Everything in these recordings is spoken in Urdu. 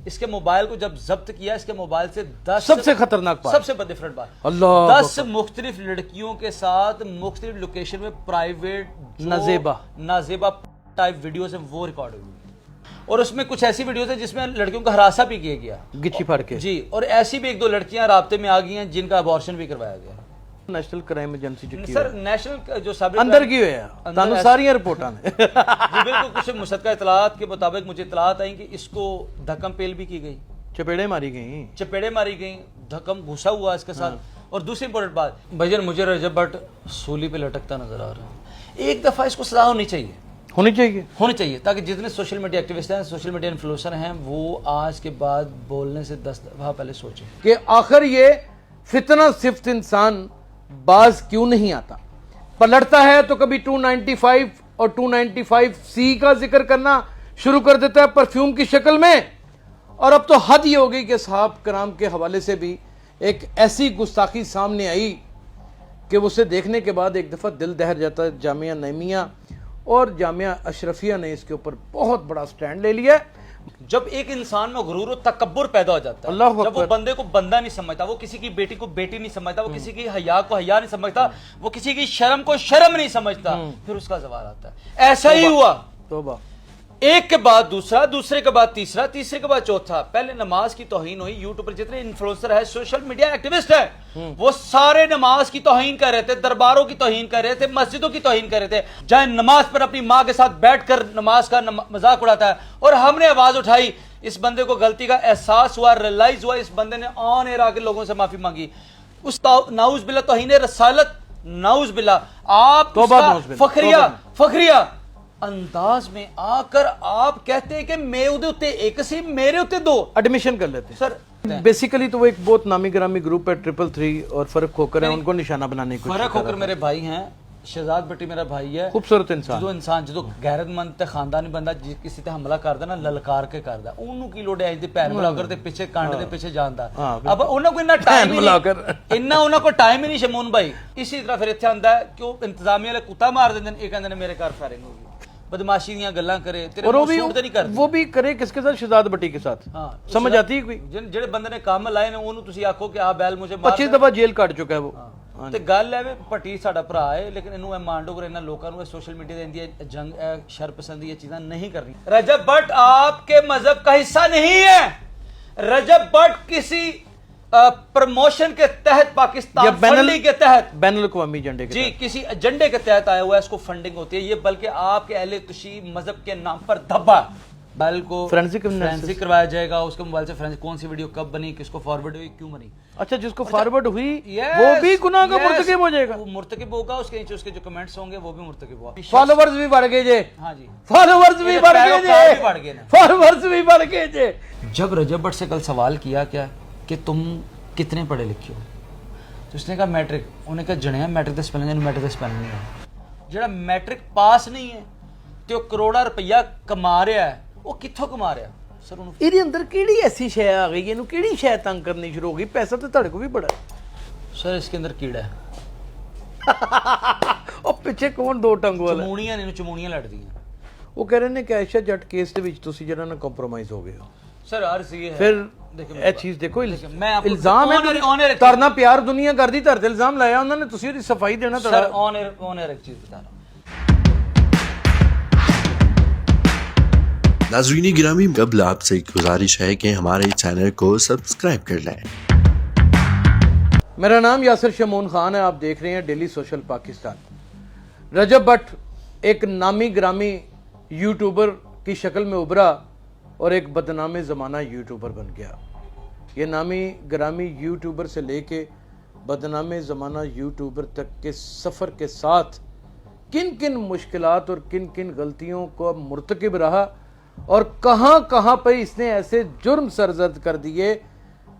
اس کے موبائل کو جب ضبط کیا اس کے موبائل سے 10 سب سے خطرناک بات، سب سے ڈفرنٹ بات، اللہ 10 مختلف لڑکیوں کے ساتھ مختلف لوکیشن میں پرائیویٹ نازیبا ٹائپ ویڈیوز ہیں وہ ریکارڈ ہوئی، اور اس میں کچھ ایسی ویڈیوز ہیں جس میں لڑکیوں کا ہراساں بھی کیا گیا گچھی پھاڑ کے جی، اور ایسی بھی 1-2 لڑکیاں رابطے میں آ گئی ہیں جن کا ابارشن بھی کروایا گیا۔ نیشنل کرائم ایجنسی جو سر نیشنل جو سابق اندر کی ہوئے ہیں تانوں ساری رپورٹاں نے جی بالکل، کچھ مصدقہ اطلاعات کے مطابق مجھے اطلاعات آئیں کہ اس کو دھکم پیل بھی کی گئی، چپیڑے ماری گئی، چپیڑے ماری گئیں، دھکم گھسا ہوا اس کے ساتھ۔ اور دوسری امپورٹنٹ بات، بھجن مجھے رجب بٹ سولی پہ لٹکتا نظر آ رہا ہے، ایک دفعہ اس کو سزا ہونی چاہیے تاکہ جتنے سوشل میڈیا ایکٹیوسٹ ہیں، سوشل میڈیا انفلوئنسر ہیں، وہ آج کے بعد بولنے سے 10 دفعہ پہلے سوچیں کہ آخر یہ فتنہ صفت انسان باز کیوں نہیں آتا، پلٹتا ہے تو کبھی 295 اور 295C کا ذکر کرنا شروع کر دیتا ہے پرفیوم کی شکل میں، اور اب تو حد ہی ہو گئی کہ صحابہ کرام کے حوالے سے بھی ایک ایسی گستاخی سامنے آئی کہ اسے دیکھنے کے بعد ایک دفعہ دل دہر جاتا ہے۔ جامعہ نعیمیہ اور جامعہ اشرفیہ نے اس کے اوپر بہت بڑا سٹینڈ لے لیا ہے۔ جب ایک انسان میں غرور و تکبر پیدا ہو جاتا ہے، اللہ جب وہ بندے کو بندہ نہیں سمجھتا، وہ کسی کی بیٹی کو بیٹی نہیں سمجھتا، وہ کسی کی حیا کو حیا نہیں سمجھتا، وہ کسی کی شرم کو شرم نہیں سمجھتا، پھر اس کا زوال آتا ہے۔ ایسا ہی ہوا، توبہ، ایک کے بعد دوسرا، دوسرے کے بعد تیسرا، تیسرے کے بعد چوتھا۔ پہلے نماز کی توہین ہوئی، یوٹیوب پر جتنے انفلوئنسر ہیں، سوشل میڈیا ایکٹیوسٹ ہیں، وہ سارے نماز کی توہین کر رہے تھے، درباروں کی توہین کر رہے تھے، مسجدوں کی توہین کر رہے تھے، جہاں نماز پر اپنی ماں کے ساتھ بیٹھ کر نماز کا مذاق اڑاتا ہے۔ اور ہم نے آواز اٹھائی، اس بندے کو غلطی کا احساس ہوا، ریلائز ہوا، اس بندے نے آن ایئر آ کے لوگوں سے معافی مانگی۔ اس نعوذ باللہ توہین رسالت، نعوذ باللہ، آپ فخریہ انداز میں آ کر آپ کہتے ہیں کہ میں ادھے اتے ایک سی میرے اتے 2 ایڈمیشن کر لیتے ہیں۔ سر بیسیکلی تو وہ ایک بہت نامی گرامی گروپ ہے 333 اور فرق کھوکر ہے، ان کو نشانہ بنانے کی فرق کھوکر میرے بھائی ہیں، شہزاد بٹی میرا بھائی ہے، خوبصورت انسان جدو غیرت مند تے خاندانی بندہ کسی تے حملہ کردا نا للکار کے کردا، اونوں کی لوڑ ہے تے پیر بلا کر تے پیچھے کانڈ دے پیچھے جاندا۔ اب انہاں کو اتنا ٹائم ہی نہیں، انہاں کو ٹائم ہی نہیں شمون بھائی۔ اسی طرح پھر ایتھے آندا ہے کہ وہ انتظامیہ والے کتا مار دیندے نے، ایک کہندے نے میرے گھر فائرنگ ہو گئی، بدماشی دیاں گلاں کرے، تیرے کو سوٹ تے نہیں کردا، وہ بھی کرے کس کے ساتھ؟ شہزاد بٹی کے ساتھ۔ سمجھ آتی ہے کوئی؟ جڑے بندے نے کام لائے نے اونوں تسی آکھو کہ آ بیل مجھے 25 دفعہ جیل کاٹ چکا ہے وہ۔ تے گل ہے پٹی ساڈا بھرا ہے، لیکن انہوں اے مانڈو کر انہاں لوکاں نوں سوشل میڈیا دے اندی جنگ شر پسندی یہ چیزاں نہیں کرنی۔ رجب بٹ آپ کے مذہب کا حصہ نہیں ہے، رجب بٹ کسی پروموشن کے تحت، پاکستان فنڈنگ کے تحت، بین الاقوامی ایجنڈے کے جی کسی ایجنڈے کے تحت آیا ہوا ہے، اس کو فنڈنگ ہوتی ہے، یہ بلکہ آپ کے اہل تشیع مذہب کے نام پر دھبا موبائل کو فرینسک کروایا جائے گا، اس کے موبائل سے فرینسک کون سی ویڈیو کب بنی، کس کو فارورڈ ہوئی، کیوں بنی۔ اچھا، جس کو فارورڈ ہوئی وہ بھی گناہ کا مرتکب ہو جائے گا، وہ مرتکب ہوگا، اس کے نیچے اس کے جو کمنٹس ہوں گے وہ بھی مرتکب ہوگا۔ فالوورز بھی بڑھ گئے جے، ہاں جی، فالوورز بھی بڑھ گئے جے، فالوورز بھی بڑھ گئے جے۔ جب رجب بٹ سے کل سوال کیا کیا کہ تم کتنے پڑھے لکھے ہو، تو اس نے کہا میٹرک۔ انہوں نے کہا جنیا میٹرک دے سپیلنگ میٹرک دے سپیلنگ نہیں ہے، جڑا میٹرک پاس نہیں ہے تے وہ کروڑا روپیہ کما رہا ہے، وہ کتھوں کما رہا ہے؟ سر یہ اندر کیڑی ایسی شے آ گئی، یہ کیڑی شے تنگ کرنی شروع ہو گئی؟ پیسہ تو تڑے کو بھی بڑا ہے سر، اس کے اندر کیڑا ہے، اور پیچھے کون 2 ٹنگ والا؟ چمونیاں نے چمونیاں لڑ دی ہیں۔ وہ کہہ رہے ہیں کہ عائشہ جٹ کیس دے وچ تسی جڑا نا کمپرومائز ہو گئے ہو۔ سر عرض یہ ہے، پھر اے چیز دیکھو، الزام الزام ہے ترنا پیار دنیا کر دی، ترتے الزام لایا انہوں نے، تسی دی صفائی دینا سر تڑا۔ آن ایئر ایک چیز بتا رہا ہوں۔ ناظرین گرامی، قبل آپ سے ایک گزارش ہے کہ ہمارے چینل کو سبسکرائب کر لیں۔ میرا نام یاسر شمون خان ہے، آپ دیکھ رہے ہیں ڈیلی سوشل پاکستان۔ رجب بٹ ایک نامی گرامی یوٹیوبر کی شکل میں ابھرا اور ایک بدنام زمانہ یوٹیوبر بن گیا۔ یہ نامی گرامی یوٹیوبر سے لے کے بدنام زمانہ یوٹیوبر تک کے سفر کے ساتھ کن کن مشکلات اور کن کن غلطیوں کو مرتکب رہا، اور کہاں کہاں پہ اس نے ایسے جرم سرزد کر دیے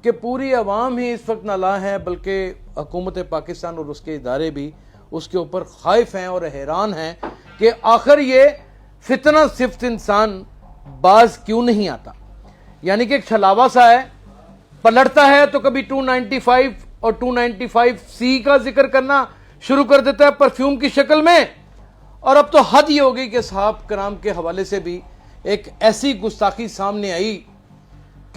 کہ پوری عوام ہی اس وقت نالاں ہے، بلکہ حکومت پاکستان اور اس کے ادارے بھی اس کے اوپر خائف ہیں اور حیران ہیں کہ آخر یہ فتنہ صفت انسان باز کیوں نہیں آتا۔ یعنی کہ ایک چھلاوا سا ہے، پلٹتا ہے تو کبھی 295 اور 295C کا ذکر کرنا شروع کر دیتا ہے پرفیوم کی شکل میں، اور اب تو حد ہی ہو گئی کہ صحابہ کرام کے حوالے سے بھی ایک ایسی گستاخی سامنے آئی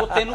ਉਹ ਤੈਨੂੰ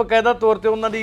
ਬਕਾਇਦਾ ਤੌਰ ਤੇ ਉਹਨਾਂ ਦੀ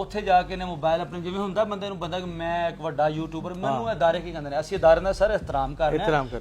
ਉੱਥੇ ਜਾ ਕੇ ਨੇ ਮੋਬਾਈਲ ਆਪਣੇ, ਜਿਵੇਂ ਹੁੰਦਾ ਬੰਦੇ ਨੂੰ ਬੰਦਾ ਕਿ ਮੈਂ ਇੱਕ ਵੱਡਾ ਯੂਟਿਊਬਰ, ਮੈਨੂੰ ਅਦਾਰੇ ਕੀ ਕਹਿੰਦੇ ਨੇ, ਅਸੀਂ ਅਦਾਰੇ ਦਾ ਸਰ ਇਹਤਰਾਮ ਕਰਨਾ ਹੈ,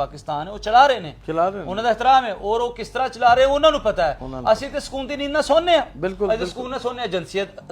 ਪਾਕਿਸਤਾਨ ਹੈ, ਉਹ ਚਲਾ ਰਹੇ ਨੇ, ਉਹਨਾਂ ਦਾ ਇਹਤਰਾਮ ਹੈ, ਔਰ ਉਹ ਕਿਸ ਤਰ੍ਹਾਂ ਚਲਾ ਰਹੇ ਉਹਨਾਂ ਨੂੰ ਪਤਾ ਹੈ। ਅਸੀਂ ਤੇ ਸਕੂਨ ਦੀ ਨੀਂਦ ਨਾਲ ਸੋਨੇ ਆ, ਬਿਲਕੁਲ ਸਕੂਨ ਨਾਲ ਸੋਨੇ, ਏਜੰਸੀਆਂ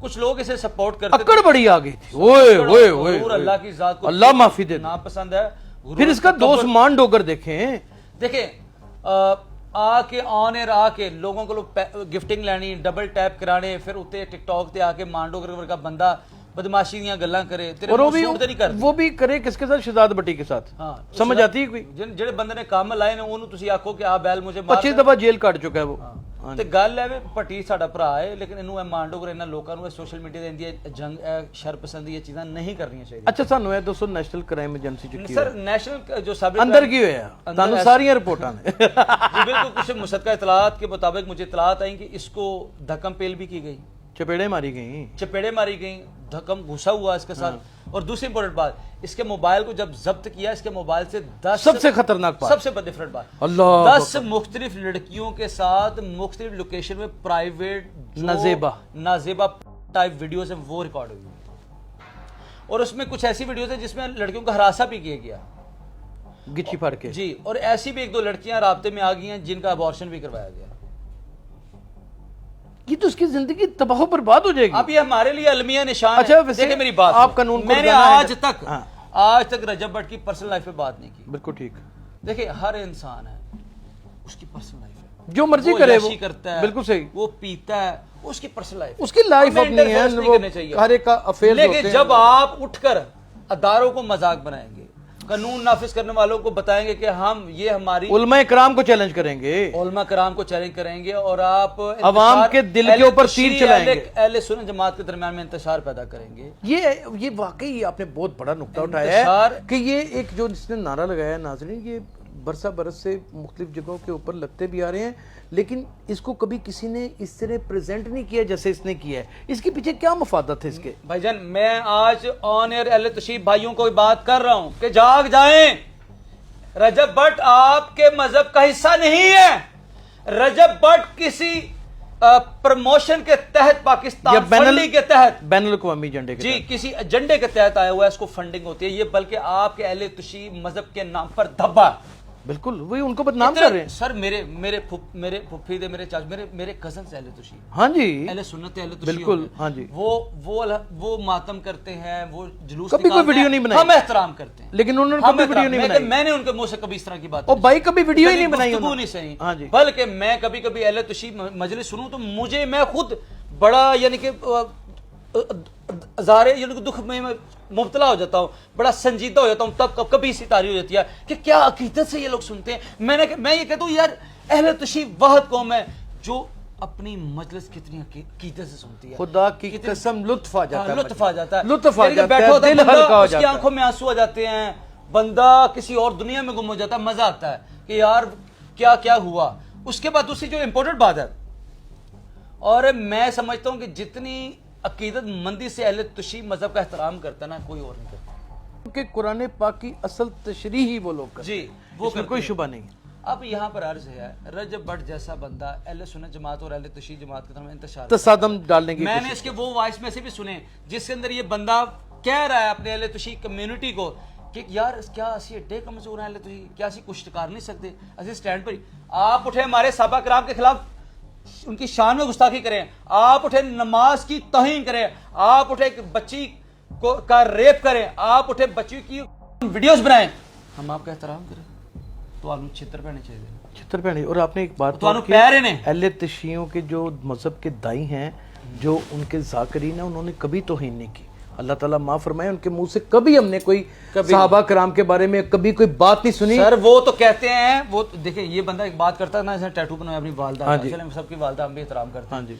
کچھ لوگ اسے سپورٹ کرتے اکڑ بڑی آ گئی تھی، اوئے اوئے اوئے، غرور اللہ کی ذات کو اللہ معافی دے دے۔ ناپسند ہے۔ پھر اس کا دوست مان ڈوگر دیکھیں، دیکھیں آ کے آن ایئر آ کے لوگوں کو گفٹنگ لینی، ڈبل ٹیپ کرانے، پھر اتنے ٹک ٹاک تے آ کے مانڈو کا بندہ بدماشی دیاں گلاں کرے، تیرے اور وہ بھی کرے کس کے ساتھ؟ شہزاد بٹی کے ساتھ۔ ہاں سمجھ آتی ہے کوئی؟ جڑے بندے نے کام لائے نے انہوں تسی آکھو کہ آ بیل مجھے 25 دفعہ جیل کاٹ چکا ہے وہ۔ تے گل ہے پٹی ساڈا بھرا ہے، لیکن انہوں اے مانڈو کر انہاں لوکاں نوں سوشل میڈیا دے اندی جنگ شر پسندی یہ چیزاں نہیں کرنی چاہیے۔ اچھا سانو ہے دوستو نیشنل کرائم ایجنسی جو کی سر نیشنل جو سابق اندر کی ہویا تانوں ساری رپورٹاں نے جی بالکل کچھ مصدقہ اطلاعات کے مطابق مجھے اطلاعات آئیں کہ اس کو دھکم پیل بھی کی گئی، چپیڑے ماری گئیں، چپیڑے ماری گئیں، دھکم گھسا ہوا اس کے ساتھ۔ اور دوسری امپورٹنٹ بات، اس کے موبائل کو جب ضبط کیا، اس کے موبائل سے 10 سب سے خطرناک بات، سب سے ڈفرنٹ بات، اللہ 10 مختلف لڑکیوں کے ساتھ مختلف لوکیشن میں پرائیویٹ نازیبا ٹائپ ویڈیوز ہیں وہ ریکارڈ ہوئی، اور اس میں کچھ ایسی ویڈیوز ہیں جس میں لڑکیوں کا ہراساں بھی کیا گیا گچھی پھاڑ کے جی، اور ایسی بھی 1-2 لڑکیاں رابطے میں آ گئی ہیں جن کا ابارشن بھی کروایا گیا۔ یہ تو اس کی زندگی تباہ و برباد ہو جائے گی۔ اب یہ ہمارے لیے المیہ نشان اچھا ہے۔ ویسے دیکھیں میری بات، آپ قانون کو میں نے بتانا آج تک رجب بٹ کی پرسنل لائف پہ بات نہیں کی۔ بالکل ٹھیک، دیکھیں ہر انسان ہے، اس کی پرسنل لائف ہے، جو مرضی کرے وہ کرتا ہے، بالکل صحیح، وہ پیتا ہے، اس کی پرسنل لائف، اس کی لائف اپنی ہے، وہ ہر ایک کا افیئر ہوتے ہیں۔ لیکن جب آپ اٹھ کر اداروں کو مذاق بنائیں گے، قانون نافذ کرنے والوں کو بتائیں گے کہ ہم یہ ہماری علماء کرام کو چیلنج کریں گے، علماء کرام کو چیلنج کریں گے، اور آپ عوام کے دل کے اوپر تیر چلائیں گے، اہل سنت جماعت کے درمیان میں انتشار پیدا کریں گے۔ یہ واقعی آپ نے بہت بڑا نقطہ اٹھایا ہے کہ یہ ایک جو جس نے نعرہ لگایا ہے، ناظرین یہ برسہ برس سے مختلف جگہوں کے اوپر لگتے بھی آ رہے ہیں، لیکن اس کو کبھی کسی نے اس طرح پریزنٹ نہیں کیا جیسے اس نے کیا ہے۔ اس کے پیچھے کیا مفادات ہے اس کے؟ بھائی جان میں آج آن ایئر اہل تشریف بھائیوں کو بات کر رہا ہوں کہ جاگ جائیں، رجب بٹ آپ کے مذہب کا حصہ نہیں ہے۔ رجب بٹ کسی پروموشن کے تحت، پاکستان فنڈنگ کے تحت، بین الاقوامی ایجنڈے کے جی کسی ایجنڈے کے تحت آیا ہوا ہے، اس کو فنڈنگ ہوتی ہے، یہ بلکہ آپ کے اہل تشیع مذہب کے نام پر دھبا۔ بالکل وہی ان کو بدنام کر رہے ہیں سر میرے پھپھی دے، میرے چاچا، میرے کزنز اہل تشیع، ہاں جی اہل سنت اہل تشیع، بالکل ہاں جی، وہ ماتم کرتے ہیں، وہ جلوس کبھی کوئی ویڈیو نہیں بنائی، ہم احترام کرتے ہیں، لیکن انہوں نے کبھی ویڈیو نہیں بنائی، میں نے ان کے منہ سے کبھی اس طرح کی بات اور بھائی کبھی ویڈیو ہی نہیں بنائی گفتگو نہیں سنی، ہاں جی، بلکہ میں کبھی کبھی اہل تشیع مجلس سنوں تو میں خود بڑا یعنی کہ ظاہر یعنی کہ دکھ میں مبتلا ہو جاتا ہوں، بڑا سنجیدہ ہو جاتا ہوں، تب کبھی اسی تاریخ ہو جاتی ہے کہ کیا عقیدت سے یہ لوگ سنتے ہیں۔ میں یہ کہتا ہوں یار اہل تشیع واحد قوم ہے جو اپنی مجلس کتنی عقیدت سے سنتی ہے، خدا کی قسم لطف آ جاتا ہے، لطف آ جاتا ہے، لطف آ جاتا بیٹھا ہے، دل ہلکا ہو اس کی جاتا ہے، آنکھوں میں آنسو آ جاتے ہیں، بندہ کسی اور دنیا میں گم ہو جاتا ہے، مزہ آتا ہے کہ یار کیا کیا ہوا۔ اس کے بعد دوسری جو امپورٹنٹ بات ہے، اور میں سمجھتا ہوں کہ جتنی عقیدت مندی سے اہل تشیع مذہب کا احترام کرتا ہے نا، کوئی اور نہیں کرتا، کہ قرآن پاک کی اصل تشریح ہی وہ لوگ کرتے جی ہیں، وہ اس میں کوئی شبہ نہیں۔ اب یہاں پر عرض ہے، رجب بٹ جیسا بندہ اہل سنت جماعت اور اہل تشیع جماعت کے درمیان انتشار، تصادم ڈالنے کی میں نے اس کے وہ وائس میں سے بھی سنے جس کے اندر یہ بندہ کہہ رہا ہے اپنے اہل تشیع کمیونٹی کو کہ یار کیا اسی اڈے کمزور ہیں اہل تشیع، کیا اسی کچھ کر نہیں سکتے، اسی سٹینڈ پر ہی آپ اٹھے ہمارے صحابہ کرام کے خلاف ان کی شان میں گستاخی کریں، آپ اٹھے نماز کی توہین کریں، آپ اٹھے بچی کا ریپ کریں، آپ اٹھے بچی کی ویڈیوز بنائیں، ہم آپ کا احترام کریں تو آپ چھتر پہنے چاہیے، چھتر پہنے۔ اور آپ نے ایک بات تو پیرے نے اہل تشیعوں کے جو مذہب کے دائی ہیں، جو ان کے ذاکرین ہیں، انہوں نے کبھی توہین نہیں کی، اللہ تعالیٰ معاف فرمائے، ان کے منہ سے کبھی ہم نے کوئی صحابہ کرام کے بارے میں کبھی کوئی بات نہیں سنی۔ سر وہ تو کہتے ہیں، وہ دیکھیں یہ بندہ ایک بات کرتا ہے نا، ٹیٹو بنایا اپنی والدہ، سب کی والدہ ہم بھی احترام کرتے ہیں،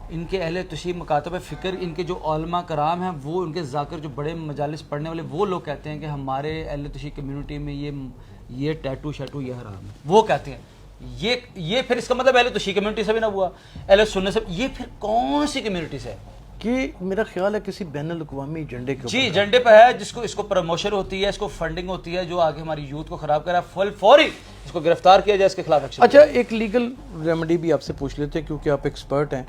ان کے اہل تشیع مکاتب فکر، ان کے جو علماء کرام ہیں، وہ ان کے ذاکر جو بڑے مجالس پڑھنے والے وہ لوگ کہتے ہیں کہ ہمارے اہل تشیع کمیونٹی میں یہ ٹیٹو شیٹو یہ حرام ہے، وہ کہتے ہیں یہ پھر اس کا مطلب اہل تشیع کمیونٹی سے بھی نہ ہوا، اہل سنت سے، یہ پھر کون سی کمیونٹی سے ہے؟ کہ میرا خیال ہے کسی بین الاقوامی ایجنڈے کے جی ایجنڈے پہ ہے، جس کو اس کو پروموشن ہوتی ہے، اس کو فنڈنگ ہوتی ہے، جو آگے ہماری یوتھ کو خراب کرا ہے، فوری اس کو گرفتار کیا جائے، اس کے خلاف ایکشن۔ اچھا ایک لیگل ریمیڈی بھی آپ سے پوچھ لیتے ہیں کیونکہ آپ ایکسپرٹ ہیں،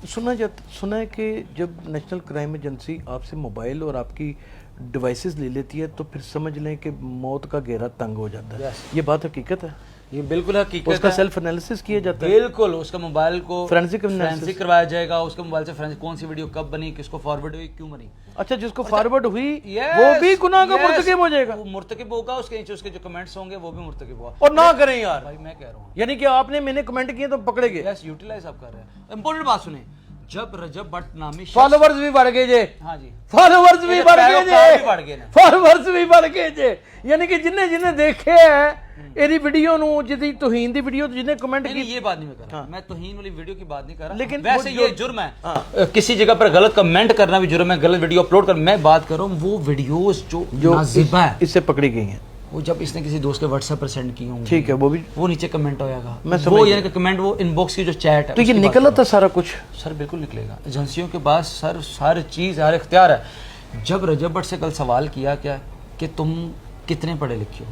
سنا ہے کہ جب نیشنل کرائم ایجنسی آپ سے موبائل اور آپ کی ڈیوائسز لے لیتی ہے تو پھر سمجھ لیں کہ موت کا گھیرا تنگ ہو جاتا ہے، یہ بات حقیقت ہے؟ یہ بالکل حقیقت اس کا ہے. سیلف انالیسس کیا جاتا ہے, بالکل اس کا موبائل کو Forensic analysis. فورینسک کروایا جائے گا, اس کے موبائل سے forensic کون سی ویڈیو کب بنی, کس کو فارورڈ ہوئی, کیوں بنی. اچھا جس کو فارورڈ ہوئی Yes, وہ بھی گناہ کا yes, مرتکب ہو جائے گا, وہ مرتکب ہوگا, اس کے نیچے اس کے جو کمنٹس ہوں گے وہ بھی مرتکب ہوگا. اور نہ کریں یار, بھائی میں کہہ رہا ہوں یعنی کہ آپ نے میں نے کمنٹ کیے تو پکڑے گئے. یس یوٹیلائز آپ کر رہے ہیں. امپورٹنٹ بات سنیں, جب رجب بٹ نامی فالوورز بھی بڑھ گئے جے, ہاں جی فالوورز بھی بڑھ گئے پیروکار بھی بڑھ گئے جے, نا. فالوورز بھی بڑھ گئے جے, یعنی کہ جنہیں دیکھے ہیں ایری ویڈیو نو جدی توہین دی ویڈیو جنہیں کمنٹ نہیں کی, یہ بات نہیں میں کر رہا, میں توہین والی ویڈیو کی بات نہیں کر رہا, لیکن ویسے یہ جرم ہے, کسی جگہ پر غلط کمنٹ کرنا بھی جرم ہے, غلط ویڈیو اپلوڈ کرنا. میں بات کر رہا ہوں وہ ویڈیوز جو نازیبہ ہے, اس سے پکڑی گئی ہیں, وہ جب اس نے کسی دوست کے واٹس ایپ پر سینڈ کی ہوں گی, ٹھیک ہے, وہ بھی وہ نیچے کمنٹ ہوئے گا, میں سمجھ وہ یعنی کہ کمنٹ وہ ان باکس کی جو چیٹ ہے تو یہ نکلا تھا سارا کچھ. سر بالکل نکلے گا, ایجنسیوں کے پاس سر ہر چیز ہر اختیار ہے. جب رجب بٹ سے کل سوال کیا کیا کہ تم کتنے پڑھے لکھے ہو,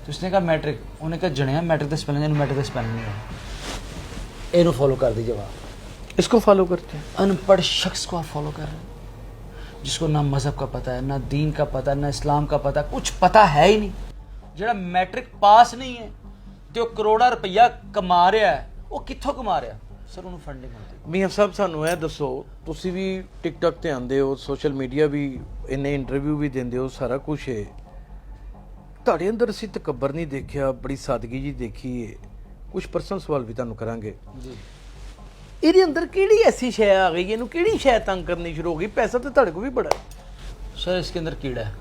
تو اس نے کہا میٹرک. انہوں نے کہا جڑے میٹرک دس پہلے میٹرک دس پہلے نہیں ہے, اینو فالو کر دیجیے. آپ اس کو فالو کرتے ہیں, ان پڑھ شخص کو آپ فالو کر رہے ہیں, جس کو نہ مذہب کا پتہ ہے, نہ دین کا پتہ ہے, نہ اسلام کا پتہ ہے, کچھ پتہ ہے ہی نہیں. جڑا میٹرک پاس نہیں ہے تو کروڑا روپیہ کما رہا ہے, وہ کتھوں کما رہا ہے سر, انہوں فنڈنگ ہوتی ہے. میاں صاحب سانو ہے دسو, تسی بھی ٹک ٹاک تے آندے ہو, سوشل میڈیا بھی انہیں انٹرویو بھی دیندے ہو, سارا کچھ ہے, تہاڈے اندر اسی تکبر نہیں دیکھیا, بڑی سادگی جی دیکھی ہے. کچھ پرسنل سوال بھی تانوں کران گے. جی ایدے اندر کیڑی ایسی شے آ گئی, اینو کیڑی شے تنگ کرنی شروع ہو گئی, پیسہ تے تہاڈے کو بھی بڑا ہے سر, اس کے اندر کیڑا ہے,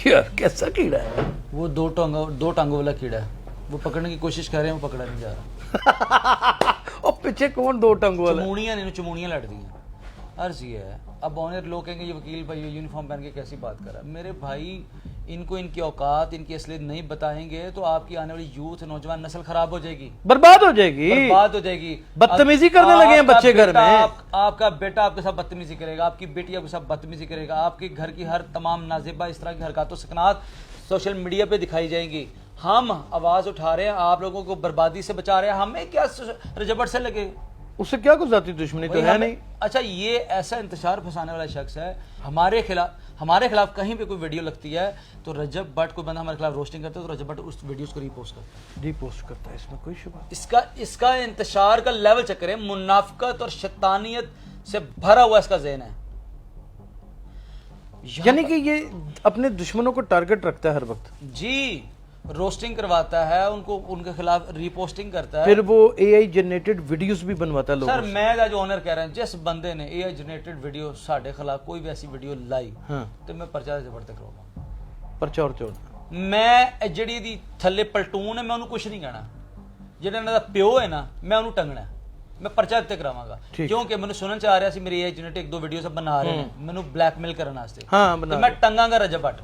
یار, کیسا کیڑا ہے وہ دو ٹانگوں والا کیڑا ہے, وہ پکڑنے کی کوشش کر رہے ہیں, وہ پکڑا نہیں جا رہا. اور پیچھے کون دو ٹنگ والا, چمونیاں نہیں, چمونیاں لڑ دی ہیں. عرض یہ ہے, اب آنر لوگ کہیں گے یہ وکیل بھائی یونیفارم پہن کے کیسی بات کر رہا ہے. میرے بھائی ان کو ان کی اوقات, ان کی اصلیت نہیں بتائیں گے تو آپ کی آنے والی یوتھ, نوجوان نسل خراب ہو جائے گی, برباد ہو جائے گی, برباد ہو جائے گی. بدتمیزی کرنے لگے ہیں بچے گھر میں. آپ کا بیٹا آپ کے ساتھ بدتمیزی کرے گا, آپ کی بیٹی آپ کے ساتھ بدتمیزی کرے گا, آپ کے گھر کی ہر تمام نازیبہ اس طرح کی حرکات و سکنات سوشل میڈیا پہ دکھائی جائیں گی. ہم آواز اٹھا رہے ہیں, آپ لوگوں کو بربادی سے بچا رہے ہیں, ہمیں کیا رجب بٹ سے لگے, اس سے کیا کوئی ذاتی دشمنی تو ہے نہیں. اچھا یہ ایسا انتشار پھنسانے والا شخص ہے, ہمارے خلاف کہیں پہ کوئی ویڈیو لگتی ہے تو رجب بٹ کوئی بندہ ہمارے خلاف روسٹنگ کرتا ہے تو رجب بٹ اس ویڈیوز کو ریپوسٹ کرتا ہے, ریپوسٹ کرتا ہے, اس میں کوئی شبہ. اس کا انتشار کا لیول چیک کریں, منافقت اور شیطانیت سے بھرا ہوا اس کا ذہن ہے. یعنی کہ یہ اپنے دشمنوں کو ٹارگٹ رکھتا ہے ہر وقت. جی, روسٹنگ کرواتا ہے, ان کے خلاف ریپوسٹنگ کرتا ہے, پھر وہ اے آئی جنریٹڈ ویڈیوز بھی بنواتا ہے لوگوں سر. میں جو آنر کہہ رہے ہیں, جس بندے نے اے آئی جنریٹڈ ویڈیو ساڈے خلاف کوئی بھی ایسی ویڈیو لائی, ہاں, تو میں پرچہ زبردست کراؤں گا. پرچہ اور چور, میں جڑی دی تھلے پلٹون ہے, میں انہوں کچھ نہیں کہنا. جڑا انہاں دا پیو ہے نا, میں انہوں ٹنگنا ہے, میں پرچہ تے کراواں گا. کیونکہ میں سنن چ آ رہا سی میری اے آئی جنریٹڈ ایک دو ویڈیو سب بنا رہے ہیں مینوں بلیک میل کرن واسطے, ہاں, تو میں ٹنگاں گا رجب بٹ,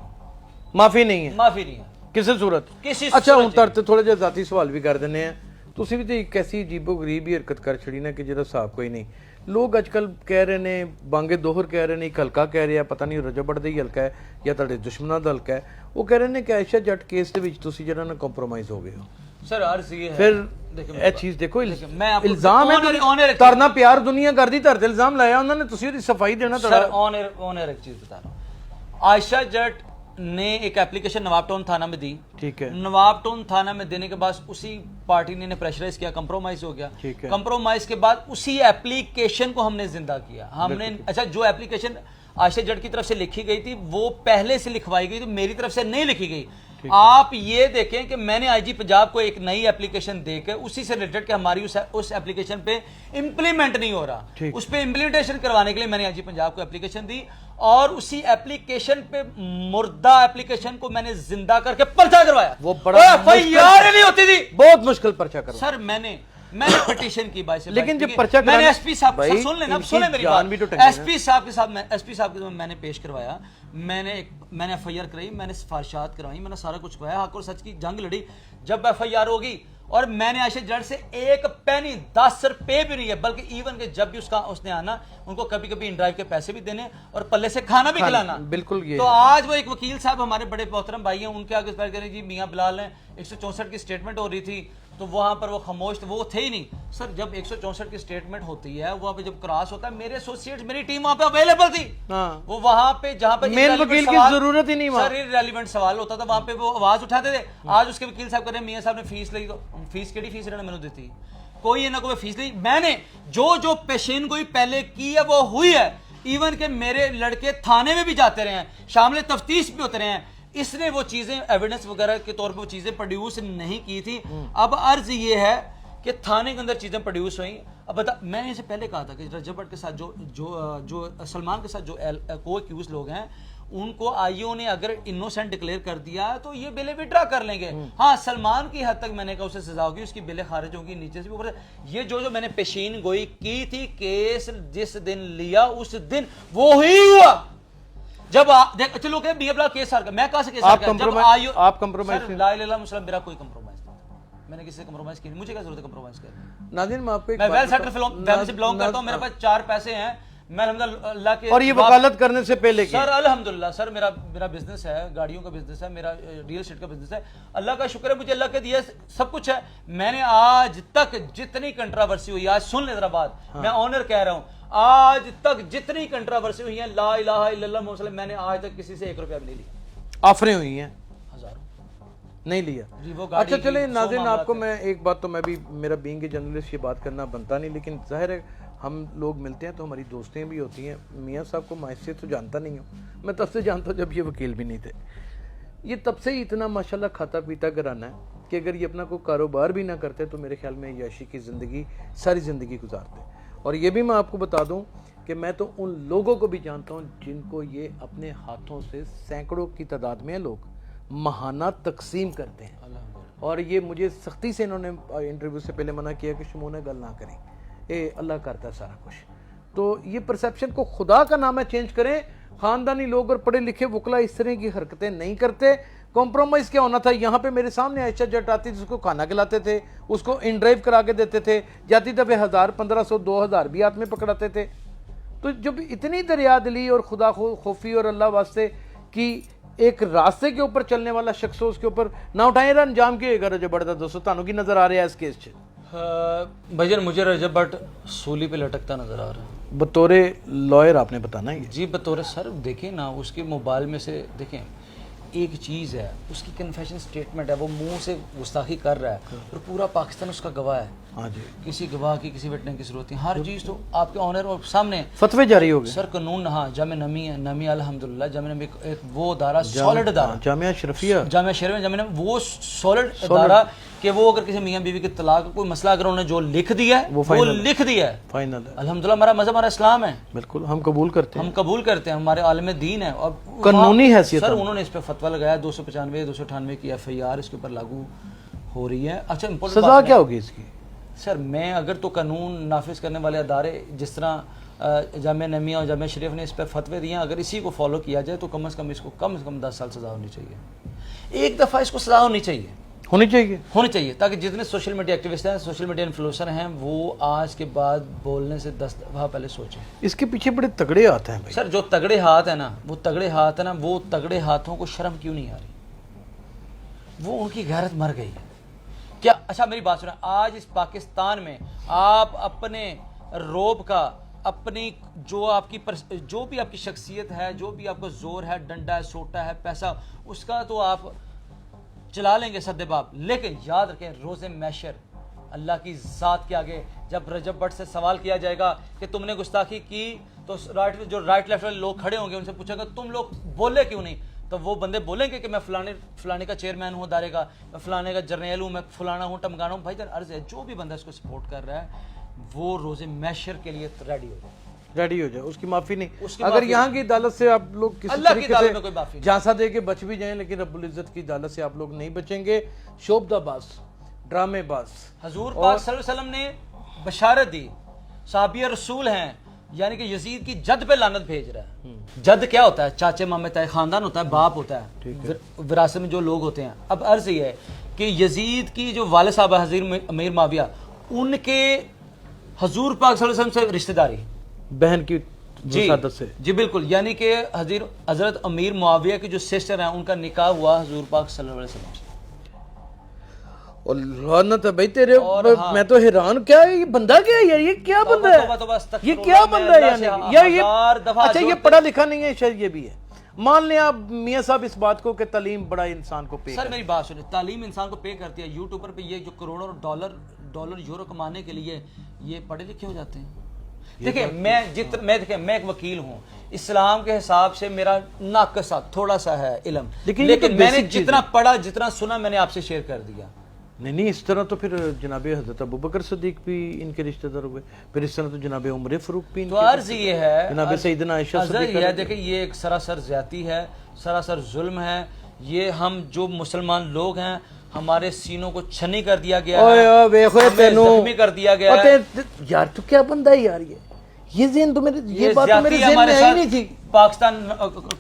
معافی نہیں ہے معافی نہیں ہے کسی صورت. کسی. اچھا ہوں ترتے تھوڑے جہے ذاتی سوال بھی کر دینے ہیں. تسی بھی تو ایک ایسی عجیب و غریب ہی حرکت کر چھڑی نا کہ جہاں حساب کوئی نہیں. لوگ اج کل کہہ رہے ہیں, بانگے دوہر کہہ رہے ہیں, ایک ہلکا کہہ رہے ہیں, پتہ نہیں رجب بٹ دا ہی ہلکا ہے یا تہاڈے دشمناں دا ہلکا ہے, وہ کہہ رہے ہیں کہ عائشہ جٹ کیس دے وچ تسی جڑا نا کمپرومائز ہو گئے ہو. سر عرض یہ ہے, پھر اے چیز دیکھو, میں الزام ہے ترنا پیار دنیا کر دی, ترتے الزام لایا انہوں نے, تسی اودی صفائی دینا. سر آنر ایک چیز بتا رہا ہوں, عائشہ جٹ نے ایک اپلیکیشن نواب ٹاؤن تھانہ میں دی, ٹھیک ہے, نواب ٹاؤن تھانہ میں دینے کے بعد اسی پارٹی نے پریشرائز کیا, کمپرومائز ہو گیا. کمپرومائز کے بعد اسی اپلیکیشن کو ہم نے زندہ کیا. ہم نے اچھا جو اپلیکیشن عائشہ جٹ کی طرف سے لکھی گئی تھی وہ پہلے سے لکھوائی گئی, تو میری طرف سے نہیں لکھی گئی. آپ یہ دیکھیں کہ میں نے آئی جی پنجاب کو ایک نئی اپلیکیشن دے کے اسی سے ریلیٹڈ کہ ہماری اس اپلیکیشن پہ امپلیمنٹ نہیں ہو رہا, اس پہ امپلیمنٹیشن کروانے کے لیے میں نے آئی جی پنجاب کو اپلیکیشن دی, اور اسی اپلیکیشن پہ مردہ اپلیکیشن کو میں نے زندہ کر کے پرچہ کروایا. وہ بڑا نہیں ہوتی تھی, بہت مشکل پرچہ کروایا سر. میں نے پٹیشن کی باعث, لیکن جب پرچہ میں نے ایس پی صاحب سن لینا, سنیں میری بات, ایس پی صاحب کے ساتھ میں نے پیش کروایا, میں نے ایف آئی آر کرائی, میں نے سفارشات کروائی, میں نے سارا کچھ کروایا, حق اور سچ کی جنگ لڑی. جب ایف آئی آر ہوگی, اور میں نے عائشہ جٹ سے ایک پینی 10 روپے بھی نہیں ہے, بلکہ ایون کہ جب بھی اس نے آنا, ان کو کبھی کبھی ان ڈرائیو کے پیسے بھی دینے اور پلے سے کھانا بھی کھلانا. بالکل. یہ تو آج وہ ایک وکیل صاحب ہمارے بڑے محترم بھائی ہیں, ان کے آگے کہہ رہے جی میاں بلال نے 164 کی سٹیٹمنٹ ہو رہی تھی, تو وہاں پر وہ خاموش تھے، وہ تھے ہی نہیں سر. جب 164 کی سٹیٹمنٹ ہوتی ہے وہاں پہ جب کراس ہوتا ہے، میرے ایسوسیٹس میری ٹیم وہاں پہ اویلیبل تھی. وہ وہاں پہ جہاں پہ مین وکیل کی ضرورت ہی نہیں سر ریلیونٹ سوال ہوتا تھا وہاں پہ وہ آواز اٹھاتے تھے. آج اس کے وکیل صاحب کہہ رہے ہیں میاں صاحب نے فیس لی، تو فیس کیڑی فیس انہوں نے مینوں دیتی؟ کوئی نہ کوئی فیس لی. میں نے جو پیشین گوئی پہلے کی ہے وہ ہوئی ہے. ایون کہ میرے لڑکے تھانے میں بھی جاتے رہے ہیں، شامل تفتیش بھی ہوتے رہے ہیں. اس نے وہ چیزیں ایویڈنس وغیرہ کے طور پہ وہ چیزیں پروڈیوس نہیں کی تھی. اب عرض یہ ہے کہ تھانے کے اندر چیزیں پروڈیوس ہوئیں. اب بتا، میں نے اسے پہلے کہا تھا کہ رجب بٹ کے ساتھ جو سلمان کے ساتھ جو کو ایکیوز لوگ ہیں ان کو آئی او نے اگر انوسینٹ ڈکلیئر کر دیا تو یہ بلیں وڈرا کر لیں گے. ہاں سلمان کی حد تک میں نے کہا اسے سزا ہوگی، اس کی بلیں خارج ہوگی نیچے سے بھی اوپر سے. یہ جو میں نے پیشین گوئی کی تھی، کیس جس دن لیا اس دن وہی ہوا. جب چلو کہ میاں بلا کیس میں کہاں سے کیس آپ کمپرومائز لا الہ الا اللہ میرا کوئی کمپرومائز نہیں، میں نے کسی سے کمپرومائز کی نہیں. مجھے کیا ضرورت ہے کمپرومائز کرنے؟ ناظرین میں آپ کو میں ویل سیٹل فیملی سے بلانگ کرتا ہوں، میرے پاس 4 پیسے ہیں، میں الحمدللہ اللہ کے. اور یہ وکالت کرنے سے پہلے کی سر الحمدللہ سر میرا بزنس ہے، گاڑیوں کا بزنس ہے، میرا ریل اسٹیٹ کا بزنس ہے. اللہ کا شکر ہے مجھے اللہ کے دیا سب کچھ ہے. میں نے آج تک جتنی کنٹراورسی ہوئی، آج سن لے ذرا بات، میں آنر کہہ رہا ہوں، آج تک جتنی کنٹراورسی ہوئی ہیں لا الہ الا اللہ محمد رسول اللہ، میں نے آج تک کسی سے 1 روپیہ بھی نہیں لیا. آفریں ہوئی ہیں، ہزاروں نہیں لیا. اچھا چلیں ناظرین، آپ کو میں ایک بات تو میں بھی، میرا بینگ اے جرنلسٹ یہ بات کرنا بنتا نہیں، لیکن ظاہر ہے ہم لوگ ملتے ہیں تو ہماری دوستیں بھی ہوتی ہیں. میاں صاحب کو میں سے تو جانتا نہیں ہوں، میں تب سے جانتا ہوں جب یہ وکیل بھی نہیں تھے. یہ تب سے ہی اتنا ماشاءاللہ کھاتا پیتا گھرانہ ہے کہ اگر یہ اپنا کوئی کاروبار بھی نہ کرتے تو میرے خیال میں یاشی کی زندگی ساری زندگی گزارتے. اور یہ بھی میں آپ کو بتا دوں کہ میں تو ان لوگوں کو بھی جانتا ہوں جن کو یہ اپنے ہاتھوں سے سینکڑوں کی تعداد میں لوگ ماہانہ تقسیم کرتے ہیں. اور یہ مجھے سختی سے انہوں نے انٹرویو سے پہلے منع کیا کہ شمونے گل نہ کریں، اللہ کرتا ہے سارا کچھ. تو یہ پرسیپشن کو خدا کا نام ہے چینج کریں. خاندانی لوگ اور پڑھے لکھے وکلا اس طرح کی حرکتیں نہیں کرتے. کمپرومائز کیا ہونا تھا؟ یہاں پہ میرے سامنے عائشہ جٹ آتی تھی، اس کو کھانا کھلاتے تھے، اس کو ان ڈرائیو کرا کے دیتے تھے، جاتی دفعہ 1000 1500 2000 بھی ہاتھ میں پکڑاتے تھے. تو جب اتنی دریا دلی اور خدا خوفی اور اللہ واسطے کی ایک راستے کے اوپر چلنے والا شخص ہو، اس کے اوپر نہ اٹھائیں رہا انجام کی ہوئے گا. رجب بٹ دا دوستو تانوں کی نظر آ رہا ہے اس کیس چ؟ بھجن مجھے رجب بٹ سولی پہ لٹکتا نظر آ رہا ہے. بطور لائر آپ نے بتانا ہے جی بطور سر دیکھیں نا، اس کے موبائل میں سے دیکھیں ایک چیز ہے، اس کی کنفیشن سٹیٹمنٹ ہے، وہ منہ سے گستاخی کر رہا ہے اور پورا پاکستان اس کا گواہ ہے. ہاں جی، کسی گواہ کی کسی وٹنس کی ضرورت نہیں، ہر چیز تو آپ کے آنر اور سامنے. فتوے جاری ہو گئے سر قانون. ہاں جامعہ نمی ہے، نمی الحمدللہ جامعہ نمی ایک وہ ادارہ سالڈ ادارہ، جامعہ شرفیہ، جامعہ شرفیہ جامعہ نمی، وہ سالڈ ادارہ کہ وہ اگر کسی میاں بیوی کے طلاق کا کوئی مسئلہ اگر انہوں نے جو لکھ دیا ہے وہ لکھ دیا ہے، فائنل ہے. الحمدللہ ہمارا مذہب ہمارا اسلام ہے، بالکل ہم قبول کرتے ہیں، ہم قبول کرتے ہیں، ہمارے عالم دین ہے. اور قانونی حیثیت سر انہوں نے اس پہ فتویٰ لگایا، 295 298 کی FIR اس کے اوپر لاگو ہو رہی ہے. اچھا سزا کیا ہوگی اس کی؟ سر میں اگر تو قانون نافذ کرنے والے ادارے جس طرح جامعہ نمیہ اور جامعہ شریف نے اس پہ فتوے دیے ہیں، اگر اسی کو فالو کیا جائے تو کم از کم اس کو کم از کم 10 سال سزا ہونی چاہیے. ایک دفعہ اس کو سزا ہونی چاہیے تاکہ جتنے سوشل میڈیا ایکٹیوسٹ ہیں، سوشل میڈیا انفلوئنسر ہیں، وہ آج کے بعد بولنے سے 10 دفعہ پہلے سوچیں. اس کے پیچھے بڑے تگڑے ہاتھ ہیں سر. جو تگڑے ہاتھ ہیں نا، وہ تگڑے ہاتھوں کو شرم کیوں نہیں آ رہی؟ وہ ان کی غیرت مر گئی ہے کیا؟ اچھا میری بات سنیں، آج اس پاکستان میں آپ اپنے روب کا، اپنی جو بھی آپ کی شخصیت ہے، جو بھی آپ کا زور ہے، ڈنڈا ہے، سوٹا ہے، پیسہ، اس کا تو آپ چلا لیں گے سدے باپ. لیکن یاد رکھیں روز محشر اللہ کی ذات کے آگے جب رجب بٹ سے سوال کیا جائے گا کہ تم نے گستاخی کی، تو جو رائٹ لیفٹ والے لوگ کھڑے ہوں گے ان سے پوچھے گا تم لوگ بولے کیوں نہیں؟ تو وہ بندے بولیں گے کہ میں فلانے کا چیئرمین ہوں ادارے کا، میں فلانے کا جرنیل ہوں، میں فلانا ہوں، ٹمکانا ہوں. بھائی جان عرض ہے جو بھی بندہ اس کو سپورٹ کر رہا ہے وہ روز محشر کے لیے ریڈی ہو جائے. اس کی معافی نہیں. اگر یہاں کی عدالت سے آپ لوگ کسی طریقے سے جھانسا دے کے بچ بھی جائیں، لیکن رب العزت کی عدالت سے آپ لوگ نہیں بچیں گے. شوبدہ باز، ڈرامے باز. حضور پاک صلی اللہ علیہ وسلم نے بشارت دی، صحابی رسول ہیں، یعنی کہ یزید کی جد پہ لعنت بھیج رہا ہے. جد کیا ہوتا ہے؟ چاچے مامے تا خاندان ہوتا ہے، باپ ہوتا ہے، وراثت میں جو لوگ ہوتے ہیں. اب عرض یہ ہے کہ یزید کی جو والد صاحب ہے حضرت امیر معاویہ، ان کے حضور پاک صلی اللہ علیہ وسلم سے رشتہ داری، بہن کی وسادت سے. جی بالکل، یعنی کہ حضرت امیر معاویہ کی جو سسٹر ہیں ان کا نکاح ہوا حضور پاک صلی اللہ علیہ وسلم سے. اور لعنت ہے بھائی تیرے اور ہاں۔ میں تو حیران کیا ہے یہ بندہ کیا ہے یار یہ کیا بندہ توبہ توبہ ہے استغفر یہ اللہ، کیا میں بندہ ہے اللہ سے یعنی یا یہ ہزار دفعہ اچھا یہ جو پڑھا لکھا نہیں ہے شاید یہ بھی ہے مان لیں آپ میاں صاحب اس بات کو کہ تعلیم بڑا انسان کو پے سر میری بات سنیں تعلیم انسان کو پے کرتی ہے یوٹیوبر پہ یہ جو کروڑوں ڈالر یورو کمانے کے لیے یہ پڑھے لکھے ہو جاتے ہیں دیکھیں میں ایک وکیل ہوں اسلام کے حساب سے میرا ناقص تھوڑا سا ہے علم لیکن میں نے جتنا پڑھا جتنا سنا میں نے آپ سے شیئر کر دیا نہیں اس طرح تو پھر جناب حضرت ابوبکر صدیق بھی ان کے رشتہ دار ہوئے پھر اس طرح تو جناب عمر فاروق بھی ان تو عرض یہ ہے جناب سیدنا عائشہ صدیقہ یہ دیکھیں یہ ایک سراسر زیادتی ہے سراسر ظلم ہے یہ ہم جو مسلمان لوگ ہیں ہمارے سینوں کو چھنی کر دیا گیا ہے ہمیں زخمی کر دیا گیا ہے یار تو کیا بندہ ہے یار یہ ذہن تو میرے یہ بات تو میرے ذہن میں آئی نہیں تھی پاکستان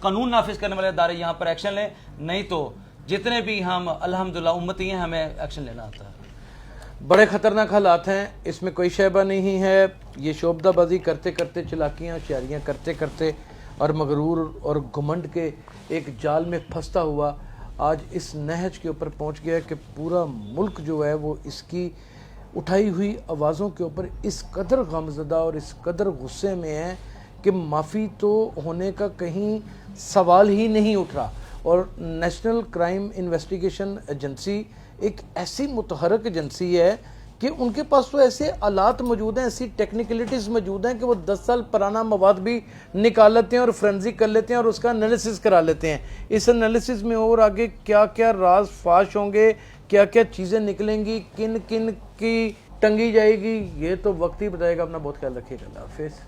قانون نافذ کرنے والے ادارے یہاں پر ایکشن لیں نہیں تو جتنے بھی ہم الحمدللہ امتی ہیں ہمیں ایکشن لینا آتا ہے بڑے خطرناک حالات ہیں اس میں کوئی شیبہ نہیں ہے یہ شعبدہ بازی کرتے کرتے چلاکیاں شیاریاں کرتے کرتے اور مغرور اور گھمنڈ کے ایک جال میں پھنستا ہوا آج اس نہج کے اوپر پہنچ گیا کہ پورا ملک جو ہے وہ اس کی اٹھائی ہوئی آوازوں کے اوپر اس قدر غمزدہ اور اس قدر غصے میں ہے کہ معافی تو ہونے کا کہیں سوال ہی نہیں اٹھ رہا اور نیشنل کرائم انویسٹیگیشن ایجنسی ایک ایسی متحرک ایجنسی ہے کہ ان کے پاس تو ایسے آلات موجود ہیں ایسی ٹیکنیکلٹیز موجود ہیں کہ وہ 10 سال پرانا مواد بھی نکال لیتے ہیں اور فرینزک کر لیتے ہیں اور اس کا انالیسس کرا لیتے ہیں اس انالیسس میں اور آگے کیا کیا راز فاش ہوں گے کیا کیا چیزیں نکلیں گی کن کن کی ٹنگی جائے گی یہ تو وقت ہی بتائے گا اپنا بہت خیال رکھیے گا اللہ حافظ